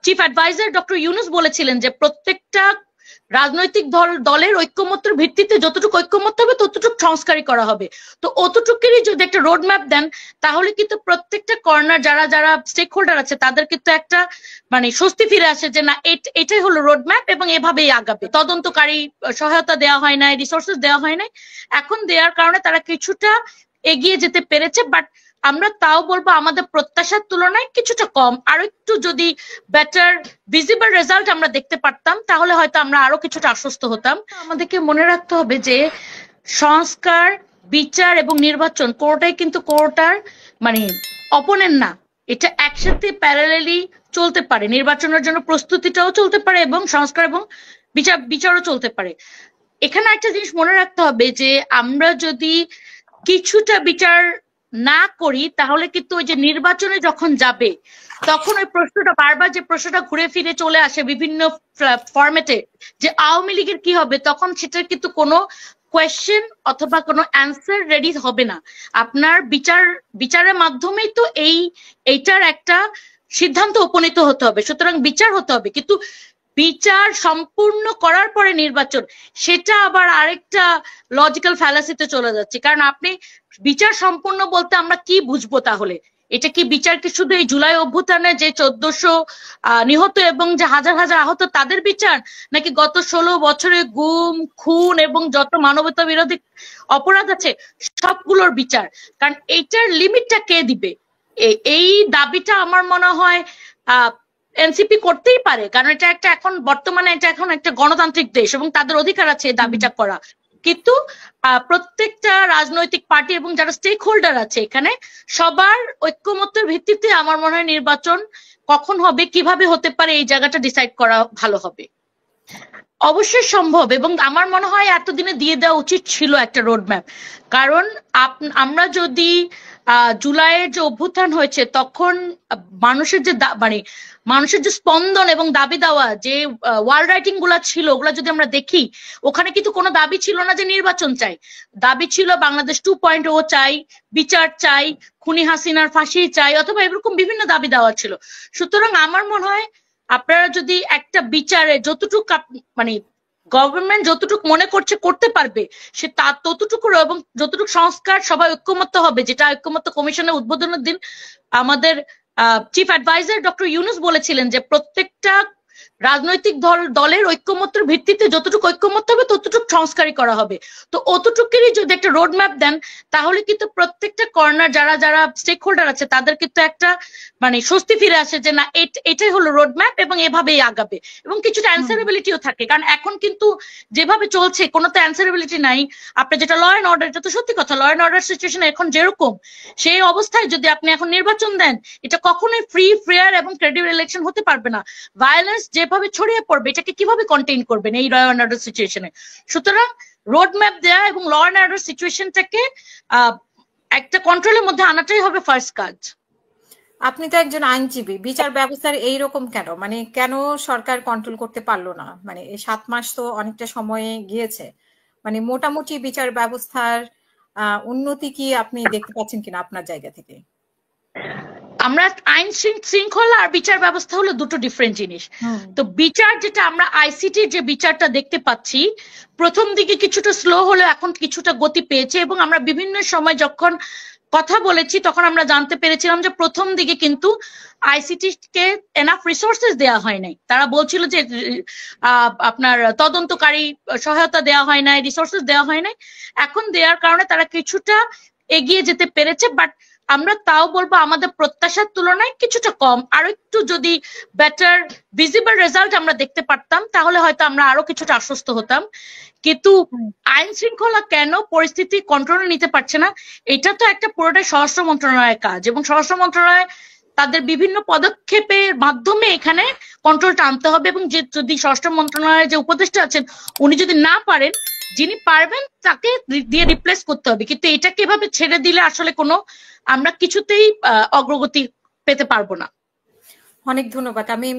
Chief adviser doctor Yunus বলেছিলেন যে প্রত্যেকটা রাজনৈতিক দলের ঐক্যমত্যের ভিত্তিতে যতটুকু ঐক্যমত্য হবে ততটুকু সংস্কারই করা হবে। তো অতটুকুরই যদি একটা রোড ম্যাপ দেন তাহলে কিন্তু প্রত্যেকটা কর্নার যারা যারা স্টেক হোল্ডার আছে তাদের কিন্তু একটা স্বস্তি ফিরে আসে যে না এটাই হলো রোড ম্যাপ এবং এভাবেই আগাবে। তদন্তকারী সহায়তা দেওয়া হয় নাই, রিসোর্সেস দেওয়া হয় নাই, এখন দেওয়ার কারণে তারা কিছুটা এগিয়ে যেতে পেরেছে। বাট আমরা তাও বলবো আমাদের প্রত্যাশার তুলনায় কিছুটা কম। আরো একটু যদি বেটার ভিজিবল রেজাল্ট আমরা দেখতে পারতাম তাহলে হয়তো আমরা আরো কিছুটা আশ্বস্ত হতাম। আমাদেরকে মনে রাখতে হবে যে সংস্কার, বিচার এবং নির্বাচন কোনোটাই কিন্তু কোনোটার অপোনেন্ট না, এটা একসাথে প্যারালালি চলতে পারে। নির্বাচনের জন্য প্রস্তুতিটাও চলতে পারে এবং সংস্কার এবং বিচারও চলতে পারে। এখানে একটা জিনিস মনে রাখতে হবে যে আমরা যদি কিছুটা বিচার না করি তাহলে কিন্তু ওই যে নির্বাচনে যখন যাবে তখন ওই প্রশ্নটা বারবার যে প্রশ্নটা ঘুরে ফিরে চলে আসে বিভিন্ন ফরম্যাটে যে আওয়ামী লীগের কি হবে, তখন সেটার কিন্তু কোনো কোয়েশ্চেন অথবা কোনো অ্যান্সার রেডি হবে না। আপনার বিচারের মাধ্যমেই তো এইটার একটা সিদ্ধান্ত উপনীত হতে হবে। সুতরাং বিচার হতে হবে, কিন্তু বিচার সম্পূর্ণ করার পরে নির্বাচন, সেটা আবার আরেকটা লজিক্যাল ফ্যালাসিতে চলে যাচ্ছে। কারণ আপনি বিচার সম্পূর্ণ বলতে আমরা কি বুঝবো তাহলে? এটা কি বিচার কি শুধু এই জুলাই অভ্যুত্থানে যে 1400 নিহত এবং যে হাজার হাজার আহত তাদের বিচার, নাকি গত 16 বছরে গুম, খুন এবং যত মানবতা বিরোধী অপরাধ আছে সবগুলোর বিচার? কারণ এইটার লিমিটটা কে দিবে? এই দাবিটা আমার মনে হয় এনসিপি করতেই পারে, কারণ এটা এখন একটা গণতান্ত্রিক দেশ এবং তাদের অধিকার আছে এই দাবিটা করা। কিন্তু প্রত্যেকটা রাজনৈতিক পার্টি এবং যারা স্টেক হোল্ডার আছে এখানে সবার ঐক্যমত্যের ভিত্তিতে আমার মনে হয় নির্বাচন কখন হবে, কিভাবে হতে পারে, এই জায়গাটা ডিসাইড করা ভালো হবে। অবশ্যই সম্ভব, এবং আমার মনে হয় এতদিনে দিয়ে দেওয়া উচিত ছিল একটা রোড ম্যাপ। কারণ আমরা যদি জুলাইয়ের যে অভ্যুত্থান হয়েছে তখন মানুষের যে স্পন্দন এবং দাবি দেওয়া যে ওয়াল রাইটিং গুলা ছিল ওগুলা যদি আমরা দেখি, ওখানে কিন্তু কোনো দাবি ছিল না যে নির্বাচন চাই। দাবি ছিল বাংলাদেশ 2.0 চাই, বিচার চাই, খুনি হাসিনার ফাঁসি চাই, অথবা এরকম বিভিন্ন দাবি দেওয়া ছিল। সুতরাং আমার মনে হয় আপনারা যদি একটা বিচারে যতটুকু গভর্নমেন্ট যতটুকু মনে করছে করতে পারবে সে ততটুকু, এবং যতটুকু সংস্কার সবাই ঐক্যমত্য হবে, যেটা ঐক্যমত্য কমিশনের উদ্বোধনের দিন আমাদের চিফ অ্যাডভাইজার ডক্টর ইউনূস বলেছিলেন যে প্রত্যেকটা রাজনৈতিক দলের ঐক্যমত্যের ভিত্তিতে যতটুকু ঐক্যমত্য হবে ততটুকু সংস্কারই করা হবে। তো অতটুকুরই যদি একটা রোড ম্যাপ দেন তাহলে কিন্তু প্রত্যেকটা কর্নার যারা যারা স্টেক হোল্ডার আছে তাদের কিন্তু একটা স্বস্তি ফিরে আসে যে না এটাই হলো রোড ম্যাপ এবং এভাবেই আগাবে, এবং কিছুটা অ্যান্সারেবিলিটিও থাকে। কারণ এখন কিন্তু যেভাবে চলছে কোনো তো অ্যান্সারেবিলিটি নাই। আপনি যেটা ল অ্যান্ড অর্ডার, এটা তো সত্যি কথা, ল অ্যান্ড অর্ডার সিচুয়েশন এখন যেরকম, সেই অবস্থায় যদি আপনি এখন নির্বাচন দেন এটা কখনোই ফ্রি, ফেয়ার এবং ক্রেডিবল ইলেকশন হতে পারবে না। ভায়োলেন্স যেভাবে ছড়িয়ে পড়বে এটাকে কিভাবে কন্টেইন করবেন এই ল অ্যান্ড অর্ডার সিচুয়েশনে? সুতরাং রোড ম্যাপ দেয়া এবং ল অ্যান্ড অর্ডার সিচুয়েশনটাকে একটা কন্ট্রোলের মধ্যে আনাটাই হবে ফার্স্ট কাজ। আপনি তো একজন আইনজীবী, বিচার ব্যবস্থার এইরকম কেন? কেন সরকার কন্ট্রোল করতে পারলো না? এই 7 মাস তো অনেকটা সময়ে গিয়েছে। মোটামুটি বিচার ব্যবস্থার উন্নতি কি আপনি দেখতে পাচ্ছেন কিনা আপনার জায়গা থেকে? আমরা আইন শৃঙ্খলা আর বিচার ব্যবস্থা হলো দুটো ডিফারেন্ট জিনিস। তো বিচার যেটা আমরা আইসিটির যে বিচারটা দেখতে পাচ্ছি প্রথম দিকে কিছুটা স্লো হলেও এখন কিছুটা গতি পেয়েছে, এবং আমরা বিভিন্ন সময় যখন কথা বলেছি তখন আমরা জানতে পেরেছিলাম যে প্রথম দিকে কিন্তু আইসিটি কে এনাফ রিসোর্সেস দেওয়া হয় নাই। তারা বলছিল যে আপনার তদন্তকারী সহায়তা দেওয়া হয় নাই, রিসোর্সেস দেওয়া হয় নাই। এখন দেওয়ার কারণে তারা কিছুটা এগিয়ে যেতে পেরেছে। বাট আমরা তাও বলবো আমাদের প্রত্যাশার তুলনায় কিছুটা কম। আরো একটু যদি বেটার ভিজিবল রেজাল্ট আমরা দেখতে পারতাম তাহলে হয়তো আমরা আরো কিছুটা আশ্বস্ত হতাম। কিন্তু আইন শৃঙ্খলা কেন পরিস্থিতি কন্ট্রোলে নিতে পারছে না, এটা তো একটা পুরোটাই স্বরাষ্ট্র মন্ত্রণালয়ের কাজ, এবং স্বরাষ্ট্র মন্ত্রণালয় তাদের বিভিন্ন পদক্ষেপের মাধ্যমে এখানে কন্ট্রোলটা আনতে হবে। এবং যদি স্বরাষ্ট্র মন্ত্রণালয়ের যে উপদেষ্টা আছেন উনি যদি না পারেন, যিনি পারবেন তাকে দিয়ে রিপ্লেস করতে হবে। কিন্তু এটাকে এভাবে ছেড়ে দিলে আসলে আমরা কিছুতেই অগ্রগতি পেতে পারবো না। অনেক ধন্যবাদ। আমি